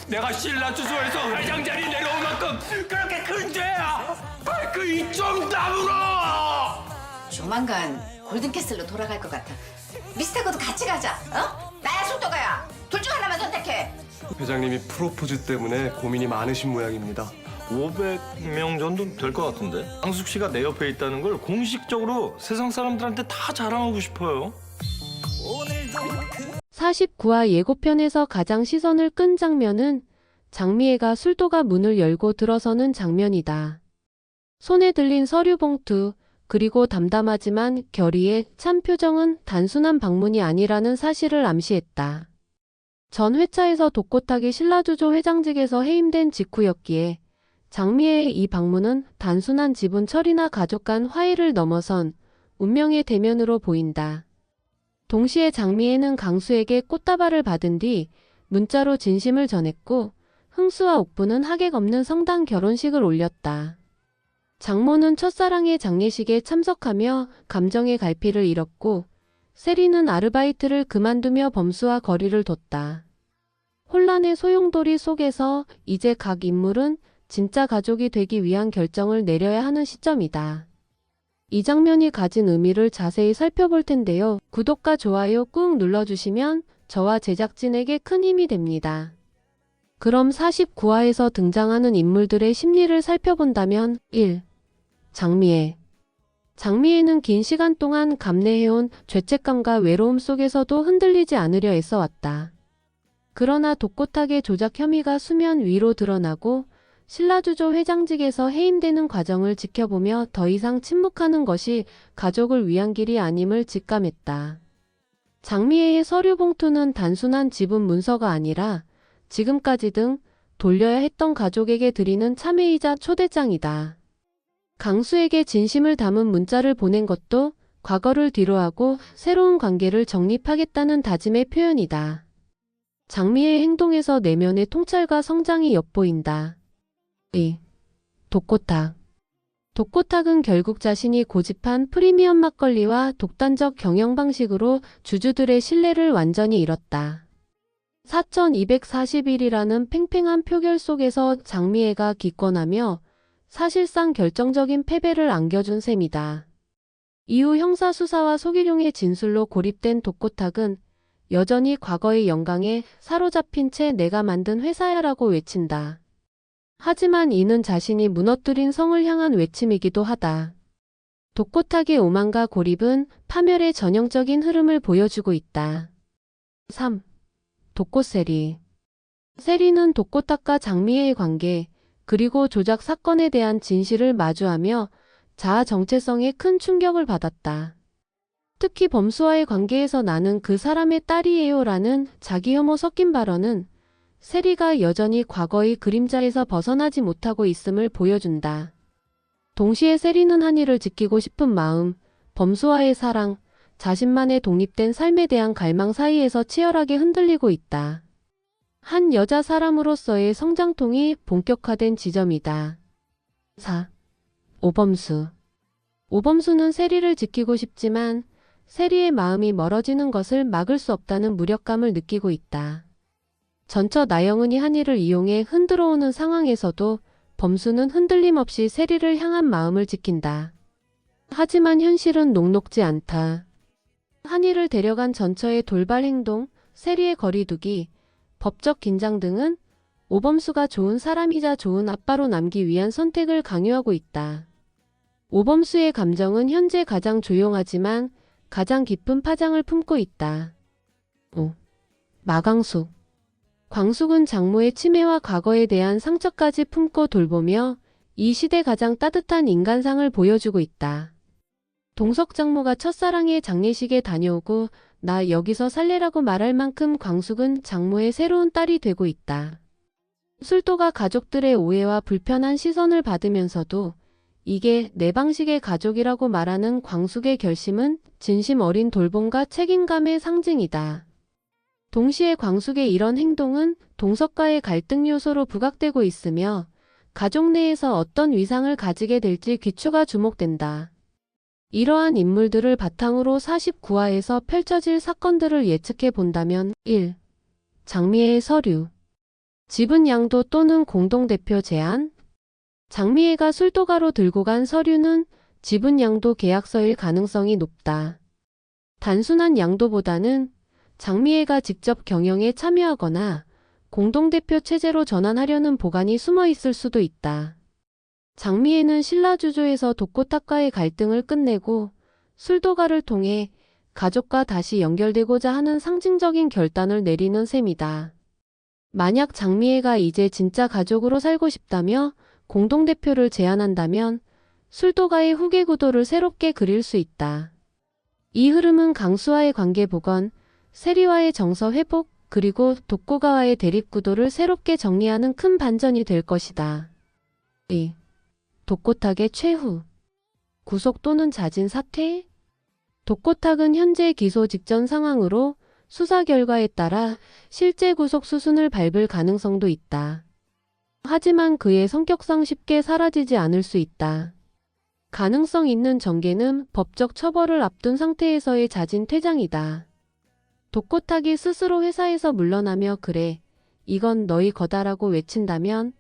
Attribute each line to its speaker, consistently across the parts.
Speaker 1: 내가 신라주소에서 회장 자리 내려올 만큼 그렇게 큰 죄야. 그 이 좀 다물어.
Speaker 2: 조만간 골든캐슬로 돌아갈 것 같아. 미스터고도 같이 가자. 어? 나야 술도가야. 둘 중 하나만 선택해.
Speaker 3: 회장님이 프로포즈 때문에 고민이 많으신 모양입니다.
Speaker 4: 500명 정도 될 것 같은데. 강숙 씨가 내 옆에 있다는 걸 공식적으로 세상 사람들한테 다 자랑하고 싶어요.
Speaker 5: 49화 예고편에서 가장 시선을 끈 장면은 장미애가 술도가 문을 열고 들어서는 장면이다. 손에 들린 서류 봉투, 그리고 담담하지만 결의의 찬 표정은 단순한 방문이 아니라는 사실을 암시했다. 전 회차에서 독고탁이 신라주조 회장직에서 해임된 직후였기에 장미애의 이 방문은 단순한 지분 처리나 가족 간 화해를 넘어선 운명의 대면으로 보인다. 동시에 장미애는 강수에게 꽃다발을 받은 뒤 문자로 진심을 전했고 흥수와 옥부는 하객 없는 성당 결혼식을 올렸다. 장모는 첫사랑의 장례식에 참석하며 감정의 갈피를 잃었고 세리는 아르바이트를 그만두며 범수와 거리를 뒀다. 혼란의 소용돌이 속에서 이제 각 인물은 진짜 가족이 되기 위한 결정을 내려야 하는 시점이다. 이 장면이 가진 의미를 자세히 살펴볼 텐데요. 구독과 좋아요 꾹 눌러주시면 저와 제작진에게 큰 힘이 됩니다. 그럼 49화에서 등장하는 인물들의 심리를 살펴본다면 1. 장미애. 장미애는 긴 시간 동안 감내해온 죄책감과 외로움 속에서도 흔들리지 않으려 애써왔다. 그러나 독고탁의 조작 혐의가 수면 위로 드러나고 신라주조 회장직에서 해임되는 과정을 지켜보며 더 이상 침묵하는 것이 가족을 위한 길이 아님을 직감했다. 장미애의 서류 봉투는 단순한 지분 문서가 아니라 지금까지 등 돌려야 했던 가족에게 드리는 참회이자 초대장이다. 강수에게 진심을 담은 문자를 보낸 것도 과거를 뒤로하고 새로운 관계를 정립하겠다는 다짐의 표현이다. 장미의 행동에서 내면의 통찰과 성장이 엿보인다. 2. 독고탁. 독고탁은 결국 자신이 고집한 프리미엄 막걸리와 독단적 경영 방식으로 주주들의 신뢰를 완전히 잃었다. 4241이라는 팽팽한 표결 속에서 장미애가 기권하며 사실상 결정적인 패배를 안겨준 셈이다. 이후 형사수사와 소기룡의 진술로 고립된 독고탁은 여전히 과거의 영광에 사로잡힌 채 내가 만든 회사야라고 외친다. 하지만 이는 자신이 무너뜨린 성을 향한 외침이기도 하다. 독고탁의 오만과 고립은 파멸의 전형적인 흐름을 보여주고 있다. 3. 독고세리. 세리는 독고탁과 장미애의 관계, 그리고 조작 사건에 대한 진실을 마주하며 자아 정체성에 큰 충격을 받았다. 특히 범수와의 관계에서 나는 그 사람의 딸이에요라는 자기 혐오 섞인 발언은 세리가 여전히 과거의 그림자에서 벗어나지 못하고 있음을 보여준다. 동시에 세리는 한이를 지키고 싶은 마음, 범수와의 사랑, 자신만의 독립된 삶에 대한 갈망 사이에서 치열하게 흔들리고 있다. 한 여자 사람으로서의 성장통이 본격화된 지점이다. 4. 오범수. 오범수는 세리를 지키고 싶지만 세리의 마음이 멀어지는 것을 막을 수 없다는 무력감을 느끼고 있다. 전처 나영은이 한이를 이용해 흔들어오는 상황에서도 범수는 흔들림 없이 세리를 향한 마음을 지킨다. 하지만 현실은 녹록지 않다. 한이를 데려간 전처의 돌발 행동, 세리의 거리두기, 법적 긴장 등은 오범수가 좋은 사람이자 좋은 아빠로 남기 위한 선택을 강요하고 있다. 오범수의 감정은 현재 가장 조용하지만 가장 깊은 파장을 품고 있다. 5. 마광숙. 광숙은 장모의 치매와 과거에 대한 상처까지 품고 돌보며 이 시대 가장 따뜻한 인간상을 보여주고 있다. 동석 장모가 첫사랑의 장례식에 다녀오고 나 여기서 살래라고 말할 만큼 광숙은 장모의 새로운 딸이 되고 있다. 술도가 가족들의 오해와 불편한 시선을 받으면서도 이게 내 방식의 가족이라고 말하는 광숙의 결심은 진심 어린 돌봄과 책임감의 상징이다. 동시에 광숙의 이런 행동은 동석과의 갈등 요소로 부각되고 있으며 가족 내에서 어떤 위상을 가지게 될지 귀추가 주목된다. 이러한 인물들을 바탕으로 49화에서 펼쳐질 사건들을 예측해 본다면 1. 장미애의 서류. 지분 양도 또는 공동대표 제한. 장미애가 술도가로 들고 간 서류는 지분 양도 계약서일 가능성이 높다. 단순한 양도보다는 장미애가 직접 경영에 참여하거나 공동대표 체제로 전환하려는 보관이 숨어 있을 수도 있다. 장미애는 신라주조에서 독고탁과의 갈등을 끝내고 술도가를 통해 가족과 다시 연결되고자 하는 상징적인 결단을 내리는 셈이다. 만약 장미애가 이제 진짜 가족으로 살고 싶다며 공동대표를 제안한다면 술도가의 후계 구도를 새롭게 그릴 수 있다. 이 흐름은 강수와의 관계 복원, 세리와의 정서 회복, 그리고 독고가와의 대립 구도를 새롭게 정리하는 큰 반전이 될 것이다. 2. 독고탁의 최후. 구속 또는 자진 사퇴? 독고탁은 현재 기소 직전 상황으로 수사 결과에 따라 실제 구속 수순을 밟을 가능성도 있다. 하지만 그의 성격상 쉽게 사라지지 않을 수 있다. 가능성 있는 전개는 법적 처벌을 앞둔 상태에서의 자진 퇴장이다. 독고탁이 스스로 회사에서 물러나며 그래, 이건 너희 거다라고 외친다면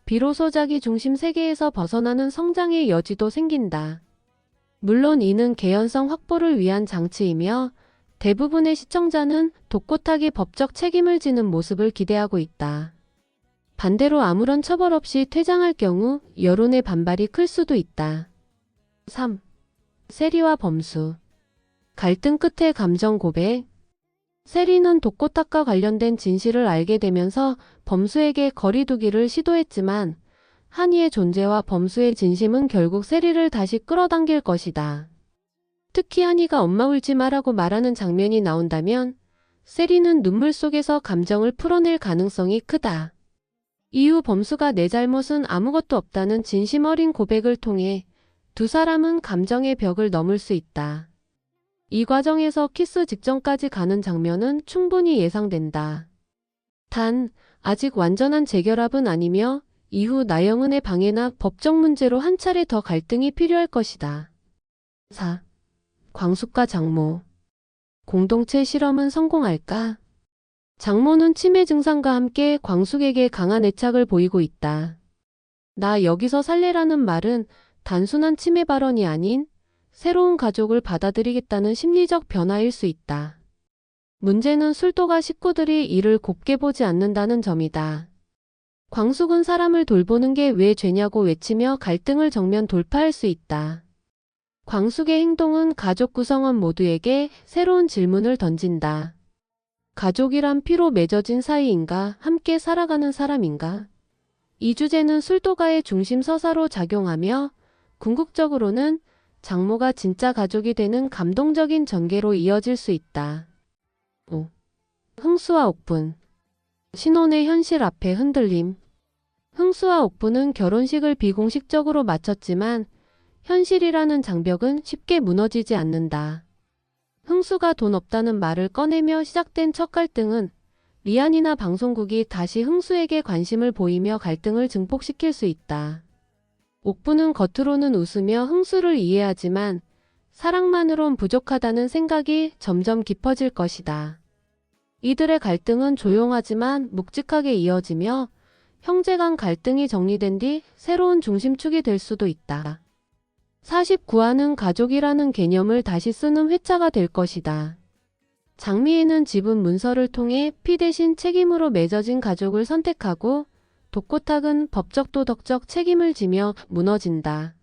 Speaker 5: 비로소 자기 중심 세계에서 벗어나는 성장의 여지도 생긴다. 물론 이는 개연성 확보를 위한 장치이며 대부분의 시청자는 독고탁이 법적 책임을 지는 모습을 기대하고 있다. 반대로 아무런 처벌 없이 퇴장할 경우 여론의 반발이 클 수도 있다. 3. 세리와 범수. 갈등 끝에 감정 고백. 세리는 독고탁과 관련된 진실을 알게 되면서 범수에게 거리두기를 시도했지만 한이의 존재와 범수의 진심은 결국 세리를 다시 끌어당길 것이다. 특히 한이가 엄마 울지 마라고 말하는 장면이 나온다면 세리는 눈물 속에서 감정을 풀어낼 가능성이 크다. 이후 범수가 내 잘못은 아무것도 없다는 진심 어린 고백을 통해 두 사람은 감정의 벽을 넘을 수 있다. 이 과정에서 키스 직전까지 가는 장면은 충분히 예상된다. 단, 아직 완전한 재결합은 아니며 이후 나영은의 방해나 법적 문제로 한 차례 더 갈등이 필요할 것이다. 4. 광숙과 장모. 공동체 실험은 성공할까? 장모는 치매 증상과 함께 광숙에게 강한 애착을 보이고 있다. 나 여기서 살래라는 말은 단순한 치매 발언이 아닌 새로운 가족을 받아들이겠다는 심리적 변화일 수 있다. 문제는 술도가 식구들이 이를 곱게 보지 않는다는 점이다. 광숙은 사람을 돌보는 게 왜 죄냐고 외치며 갈등을 정면 돌파할 수 있다. 광숙의 행동은 가족 구성원 모두에게 새로운 질문을 던진다. 가족이란 피로 맺어진 사이인가, 함께 살아가는 사람인가? 이 주제는 술도가의 중심 서사로 작용하며 궁극적으로는 장모가 진짜 가족이 되는 감동적인 전개로 이어질 수 있다. 5. 흥수와 옥분. 신혼의 현실 앞에 흔들림. 흥수와 옥분은 결혼식을 비공식적으로 마쳤지만 현실이라는 장벽은 쉽게 무너지지 않는다. 흥수가 돈 없다는 말을 꺼내며 시작된 첫 갈등은 리안이나 방송국이 다시 흥수에게 관심을 보이며 갈등을 증폭시킬 수 있다. 옥분은 겉으로는 웃으며 흥수를 이해하지만 사랑만으론 부족하다는 생각이 점점 깊어질 것이다. 이들의 갈등은 조용하지만 묵직하게 이어지며 형제 간 갈등이 정리된 뒤 새로운 중심축이 될 수도 있다. 49화는 가족이라는 개념을 다시 쓰는 회차가 될 것이다. 장미애는 지분 문서를 통해 피 대신 책임으로 맺어진 가족을 선택하고 독고탁은 법적 도덕적 책임을 지며 무너진다.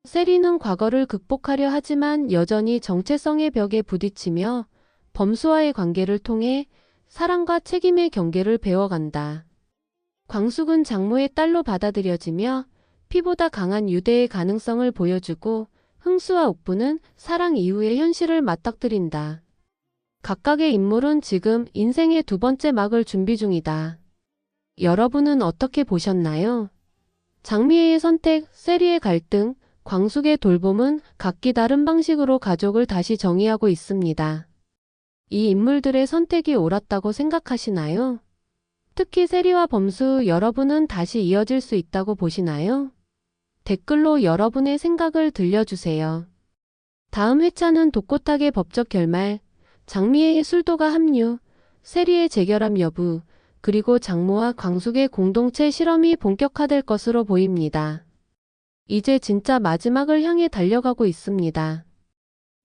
Speaker 5: 세리는 과거를 극복하려 하지만 여전히 정체성의 벽에 부딪히며 범수와의 관계를 통해 사랑과 책임의 경계를 배워간다. 광숙은 장모의 딸로 받아들여지며 피보다 강한 유대의 가능성을 보여주고 흥수와 옥부는 사랑 이후의 현실을 맞닥뜨린다. 각각의 인물은 지금 인생의 두 번째 막을 준비 중이다. 여러분은 어떻게 보셨나요? 장미애의 선택, 세리의 갈등, 광숙의 돌봄은 각기 다른 방식으로 가족을 다시 정의하고 있습니다. 이 인물들의 선택이 옳았다고 생각하시나요? 특히 세리와 범수, 여러분은 다시 이어질 수 있다고 보시나요? 댓글로 여러분의 생각을 들려주세요. 다음 회차는 독고탁의 법적 결말, 장미애의 술도가 합류, 세리의 재결합 여부, 그리고 장모와 광숙의 공동체 실험이 본격화될 것으로 보입니다. 이제 진짜 마지막을 향해 달려가고 있습니다.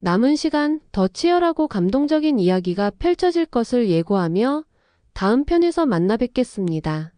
Speaker 5: 남은 시간 더 치열하고 감동적인 이야기가 펼쳐질 것을 예고하며 다음 편에서 만나 뵙겠습니다.